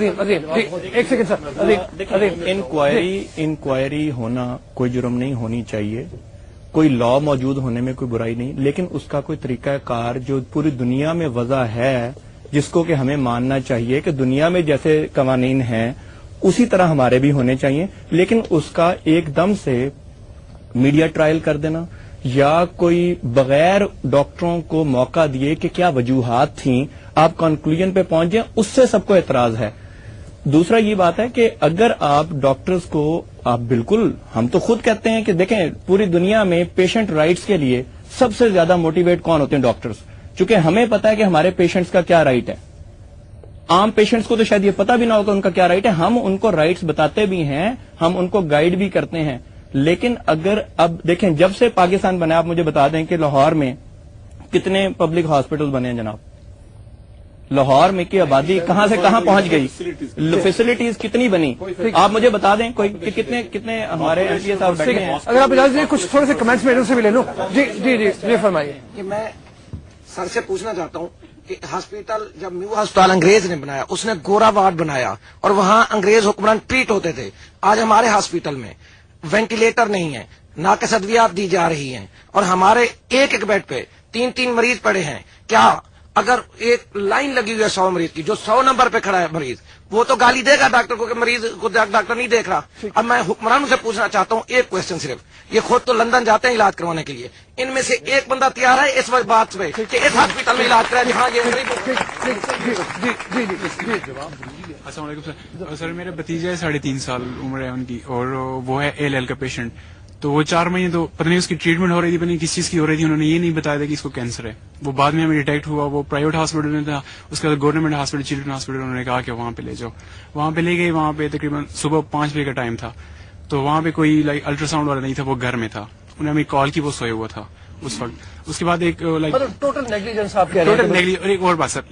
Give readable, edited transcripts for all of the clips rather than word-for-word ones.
एक second sir, inquiry होना कोई जुर्म नहीं होनी चाहिए, कोई लॉ मौजूद होने में कोई बुराई नहीं, लेकिन उसका कोई तरीका कार जो पूरी दुनिया में वजह है जिसको कि हमें मानना चाहिए कि दुनिया में जैसे कवानीन हैं उसी तरह हमारे भी होने चाहिए, लेकिन उसका एकदम से मीडिया ट्रायल कर देना या कोई बगैर डॉक्टरों को मौका दिए कि क्या वजूहात थी आप कंक्लूजन पे पहुंच जाए, उससे सबको एतराज है। दूसरा ये बात है कि अगर आप डॉक्टर्स को आप बिल्कुल, हम तो खुद कहते हैं कि देखें पूरी दुनिया में पेशेंट राइट्स के लिए सबसे ज्यादा मोटिवेट कौन होते हैं? डॉक्टर्स, क्योंकि हमें पता है कि हमारे पेशेंट्स का क्या राइट है। आम पेशेंट्स को तो शायद ये पता भी ना होगा उनका क्या राइट है, हम उनको राइट्स बताते भी हैं, हम उनको गाइड भी करते हैं। लेकिन अगर अब देखें जब से पाकिस्तान बना, आप मुझे बता दें कि लाहौर में कितने पब्लिक हॉस्पिटल बने हैं जनाब? लाहौर में की आबादी कहां से कहां पहुंच गई, फैसिलिटीज कितनी बनी, आप मुझे बता दें कोई कि कितने हमारे एमपी साहब बैठे हैं। अगर आप इजाजत दें कुछ थोड़े से कमेंट्स में से भी ले लूं। जी जी जी जी फरमाइए। कि मैं सर से पूछना चाहता हूं कि हॉस्पिटल जब न्यू अस्पताल अंग्रेज ने बनाया उसने गोरा वार्ड बनाया और वहां अंग्रेज हुक्मरान ट्रीट होते थे। आज हमारे हॉस्पिटल में वेंटिलेटर नहीं है, नाक़िस अद्वियात दी जा रही हैं और हमारे एक एक बेड पे 3-3 मरीज पड़े हैं। क्या अगर एक लाइन लगी हुई है 100 मरीज की, जो 100 नंबर पे खड़ा है मरीज, वो तो गाली देगा डॉक्टर को कि मरीज को डॉक्टर नहीं देख रहा। अब मैं हुक्मरानों से पूछना चाहता हूँ एक क्वेश्चन सिर्फ, ये खुद तो लंदन जाते हैं इलाज करवाने के लिए, इनमें से एक बंदा तैयार है इस बात पे कि इस हॉस्पिटल में इलाज कराए जहाँ ये अस्सलाम वालेकुम सर, मेरे भतीजा है 3.5 साल उम्र है उनकी और वो है ALL का पेशेंट। तो वो 4 महीने तो पता नहीं उसकी ट्रीटमेंट हो रही थी, पता नहीं किस चीज की हो रही थी, उन्होंने ये नहीं बताया था कि इसको कैंसर है। वो बाद में हमें डिटेक्ट हुआ, वो प्राइवेट हॉस्पिटल में था, उसके बाद गवर्नमेंट हॉस्पिटल चिल्ड्रन हॉस्पिटल उन्होंने कहा कि वहां पे ले जाओ। वहां पे ले गए, वहां पे तकरीबन सुबह 5 बजे का टाइम था, तो वहां पे कोई अल्ट्रासाउंड वाला नहीं था, वो घर में था, उन्हें हमें कॉल की, वो सोया हुआ था उस वक्त। उसके बाद एक टोटल नेग्लिजेंस आप कह रहे हैं? Total negligence. और एक और बात सर,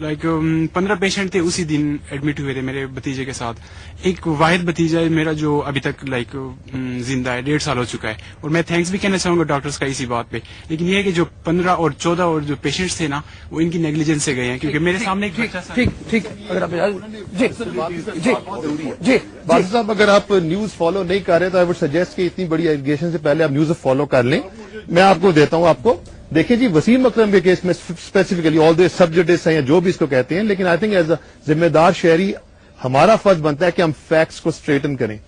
15 पेशेंट थे उसी दिन एडमिट हुए थे मेरे भतीजे के साथ। एक वाहिद भतीजा है मेरा जो अभी तक जिंदा है, 1.5 साल हो चुका है, और मैं थैंक्स भी कहना चाहूंगा डॉक्टर्स का इसी बात पे। लेकिन ये है कि जो 15 और 14 और जो पेशेंट्स थे ना, वो इनकी नेग्लिजेंस से गए हैं, क्योंकि मेरे सामने ठीक अगर आप जी जी जी बादशाह साहब, अगर आप न्यूज फॉलो नहीं कर रहे तो आई वुड सजेस्ट कि इतनी बड़ी एलिगेशन से पहले आप न्यूज फॉलो कर लें। मैं आपको देता हूं आपको, देखिए जी, वसीम अकरम के केस में स्पेसिफिकली ऑल दे सब जजेस हैं या जो भी इसको कहते हैं, लेकिन आई थिंक एज अ जिम्मेदार शहरी हमारा फर्ज बनता है कि हम फैक्ट्स को स्ट्रेटन करें।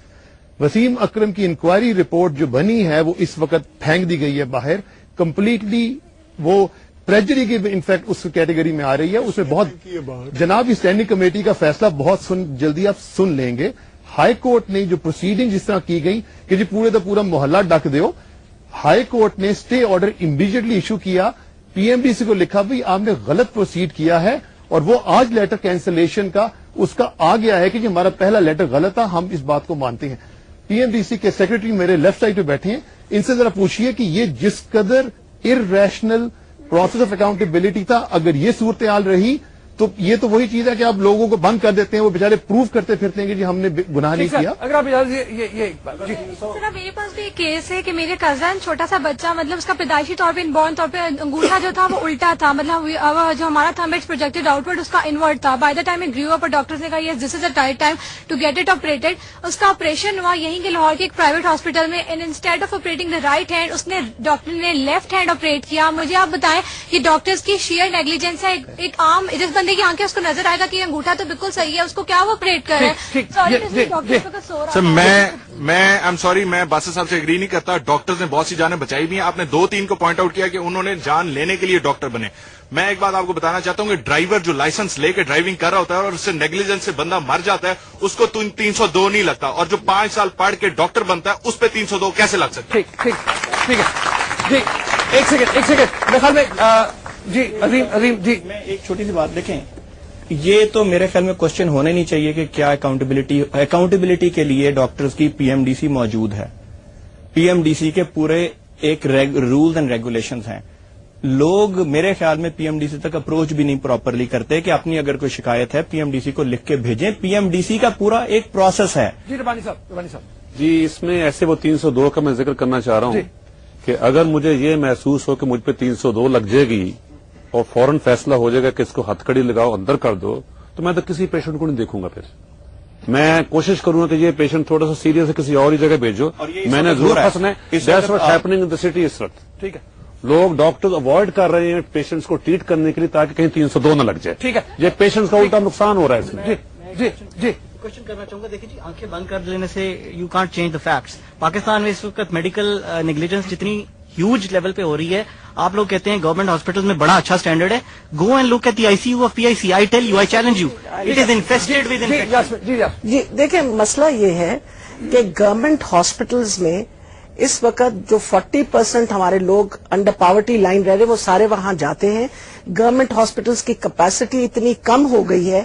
वसीम अकरम की इंक्वायरी रिपोर्ट जो बनी है वो इस वक्त फेंक दी गई है बाहर, कंप्लीटली वो ट्रेजरी की इनफैक्ट उस कैटेगरी में आ रही है। उसमें बहुत जनाब स्टैंडिंग कमेटी का फैसला बहुत जल्दी आप सुन लेंगे। हाई कोर्ट ने जो प्रोसीडिंग जिस तरह की गई कि जी पूरे का पूरा मोहल्ला डक दो, हाई कोर्ट ने स्टे ऑर्डर इमीडिएटली इशू किया, पीएमडीसी को लिखा भाई आपने गलत प्रोसीड किया है, और वो आज लेटर कैंसलेशन का उसका आ गया है कि जी हमारा पहला लेटर गलत था, हम इस बात को मानते हैं। पीएमडीसी के सेक्रेटरी मेरे लेफ्ट साइड पे बैठे हैं, इनसे जरा पूछिए कि ये जिस कदर इररेशनल प्रोसेस ऑफ अकाउंटेबिलिटी था, अगर ये सूरत हाल रही तो ये तो वही चीज है कि आप लोगों को बंद कर देते हैं, वो बेचारे प्रूव करते फिरते हैं कि जी हमने गुनाह नहीं किया। अगर आप ये जी सर, मेरे पास भी एक केस है कि मेरे कजन छोटा सा बच्चा, मतलब उसका पैदाइशी तौर पे इनबॉर्न तौर पे अंगूठा जो था वो उल्टा था, मतलब जो हमारा थंब इट्स प्रोजेक्टेड आउटवर्ड, उसका इनवर्ट था। By the time it grew up, doctors ने कहा yes this is the right time to get it operated. उसका ऑपरेशन हुआ यहीं के लाहौर के एक प्राइवेट हॉस्पिटल में, and instead of operating the right hand उसने डॉक्टर ने लेफ्ट हैंड ऑपरेट किया। मुझे आप बताएं ये डॉक्टर्स की शेयर नेग्लिजेंस है। एक आम जिस बंदे की आंखें उसको नजर आएगा कि अंगूठा तो बिल्कुल सही है, उसको क्या वो ऑपरेट कर रहे हैं? सर मैं आई एम सॉरी, मैं बादशाह साहब से एग्री नहीं करता। डॉक्टर्स ने बहुत सी जानें बचाई भी हैं। आपने 2-3 को पॉइंट आउट किया कि उन्होंने जान लेने के लिए डॉक्टर बने। मैं एक बात आपको बताना चाहता हूं कि ड्राइवर जो लाइसेंस लेके ड्राइविंग कर रहा होता है और उससे नेग्लिजेंस से बंदा मर जाता है, उसको 302 नहीं लगता, और जो 5 साल पढ़ के डॉक्टर बनता है उस पर 302 कैसे लग सकता है? ठीक है जी, एक सेकंड मेरे ख्याल में जी अजीम जी, मैं एक छोटी सी बात देखें, ये तो मेरे ख्याल में क्वेश्चन होने नहीं चाहिए कि क्या अकाउंटेबिलिटी के लिए डॉक्टर्स की पीएमडीसी मौजूद है। पीएमडीसी के पूरे एक रूल्स एंड रेगुलेशंस हैं। लोग मेरे ख्याल में पीएमडीसी तक अप्रोच भी नहीं प्रॉपरली करते कि अपनी अगर कोई शिकायत है पीएमडीसी को लिख के भेजें। पीएमडीसी का पूरा एक प्रोसेस है। जी रबानी साहब जी, इसमें ऐसे वो 302 का मैं जिक्र करना चाह रहा हूं कि अगर मुझे ये महसूस हो कि मुझ पे 302 लग जाएगी और फौरन फैसला हो जाएगा कि इसको हथकड़ी लगाओ अंदर कर दो, तो मैं तो किसी पेशेंट को नहीं देखूंगा फिर। میں کوشش کروں گا کہ یہ پیشنٹ تھوڑا سا سیریس ہے کسی اور ہی جگہ بھیجو. میں نے ضرور پھنسنا ہے. That's what happening in the city اس وقت. ٹھیک ہے, لوگ ڈاکٹر اوائڈ کر رہے ہیں پیشنٹس کو ٹریٹ کرنے کے لیے تاکہ کہیں 302 نہ لگ جائے. ٹھیک ہے, یہ پیشنٹس کا الٹا نقصان ہو رہا ہے اس میں. جی جی کوشچن کرنا چاہوں گا. دیکھیے جی, آنکھیں بند کر لینے سے you can't change the facts. Pakistan میں اس وقت میڈیکل نیگلیجنس جتنی ہیوج لیول پہ ہو رہی ہے. آپ لوگ کہتے ہیں گورنمنٹ ہاسپٹل میں بڑا اچھا اسٹینڈرڈ ہے. Go and look at the ICU of PIC. I tell you, I challenge you, it is infested with infection. جی دیکھیں, مسئلہ یہ ہے کہ گورنمنٹ ہاسپٹلز میں اس وقت جو 40% ہمارے لوگ انڈر پاورٹی لائن رہ رہے وہ سارے وہاں جاتے ہیں. گورنمنٹ ہاسپٹلز کی کیپیسٹی اتنی کم ہو گئی ہے.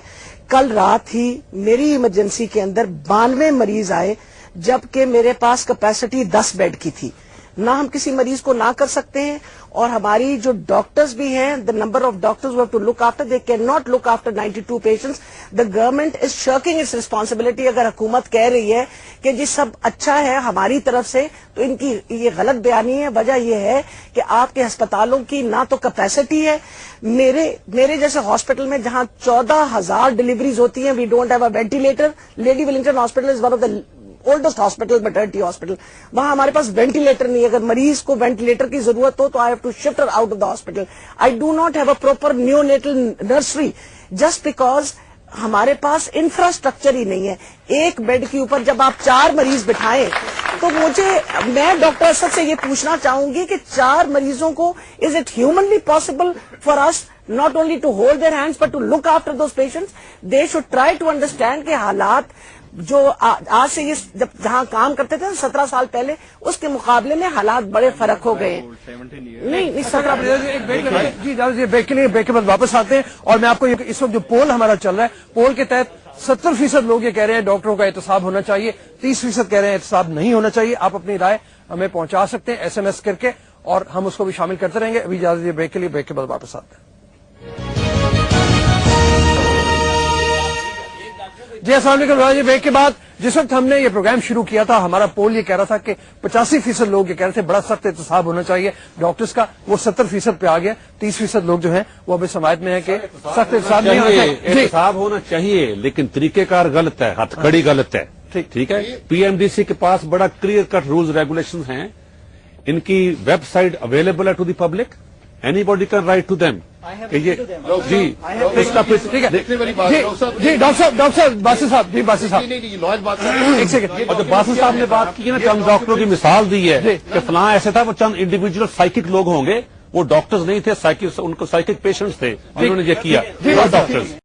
کل رات ہی میری ایمرجنسی کے اندر 92 مریض آئے جبکہ میرے پاس کیپیسٹی 10 بیڈ کی تھی. نہ ہم کسی مریض کو نہ کر سکتے ہیں, اور ہماری جو ڈاکٹرز بھی ہیں, the number of doctors who have to look after, they can not look after 92 patients. The government is shirking its responsibility. اگر حکومت کہہ رہی ہے کہ جی سب اچھا ہے ہماری طرف سے, تو ان کی یہ غلط بیانی ہے. وجہ یہ ہے کہ آپ کے ہسپتالوں کی نہ تو کیپیسٹی ہے. میرے جیسے ہاسپٹل میں جہاں 14,000 ڈلیوریز ہوتی ہیں, we don't have a ventilator. Lady Willingdon hospital is one of the oldest hospital, maternity hospital. وہاں ہمارے پاس وینٹیلیٹر نہیں ہے. اگر مریض کو وینٹیلیٹر کی ضرورت ہو تو I have to shift her out of the hospital. I do not have a proper neonatal nursery just because ہمارے پاس انفراسٹرکچر ہی نہیں ہے. ایک بیڈ کے اوپر جب آپ 4 مریض بٹھائیں تو میں ڈاکٹر اسد سے یہ پوچھنا چاہوں گی کہ 4 مریضوں کو is it humanly possible for us not only to hold their hands but to look after those patients. They should try to understand کہ حالات جو آج سے یہ جب جہاں کام کرتے تھے 17 سال پہلے, اس کے مقابلے میں حالات بڑے فرق ہو گئے. نہیں 17 جی بیک کے لیے بیک کے بعد واپس آتے ہیں. اور میں آپ کو اس وقت جو پول ہمارا چل رہا ہے, پول کے تحت 70% لوگ یہ کہہ رہے ہیں ڈاکٹروں کا احتساب ہونا چاہیے, 30% کہہ رہے ہیں احتساب نہیں ہونا چاہیے. آپ اپنی رائے ہمیں پہنچا سکتے ہیں SMS کر کے, اور ہم اس کو بھی شامل کرتے رہیں گے. ابھی اجازت دیجیے بیک کے لیے, بیک کے بعد واپس آتے ہیں. جی السلام علیکم. جی بیک کے بعد جس وقت ہم نے یہ پروگرام شروع کیا تھا, ہمارا پول یہ کہہ رہا تھا کہ 85% لوگ یہ کہہ رہے تھے بڑا سخت احتساب ہونا چاہیے ڈاکٹرز کا. وہ 70% پہ آ گیا. 30% لوگ جو ہیں وہ ابھی سماعت میں ہیں کہ سخت احتساب نہیں ہونا چاہیے. احتساب ہونا چاہیے لیکن طریقہ کار غلط ہے, ہتھ کڑی غلط ہے. ٹھیک ہے. PMDC کے پاس بڑا کلیئر کٹ رولز ریگولیشن ہیں. ان کی ویب سائٹ اویلیبل ہے to the public. Anybody can write to them. جی ڈاکٹر صاحب باسل صاحب, جی باسل صاحب ایک سیکنڈ. اور جو باسل صاحب نے بات کی نا, چند ڈاکٹروں کی مثال دی ہے کہ فلاں ایسے تھا, وہ چند انڈیویجل سائیکک لوگ ہوں گے, وہ ڈاکٹرز نہیں تھے, ان کو سائیکک پیشنٹس تھے جنہوں نے یہ کیا. ڈاکٹرز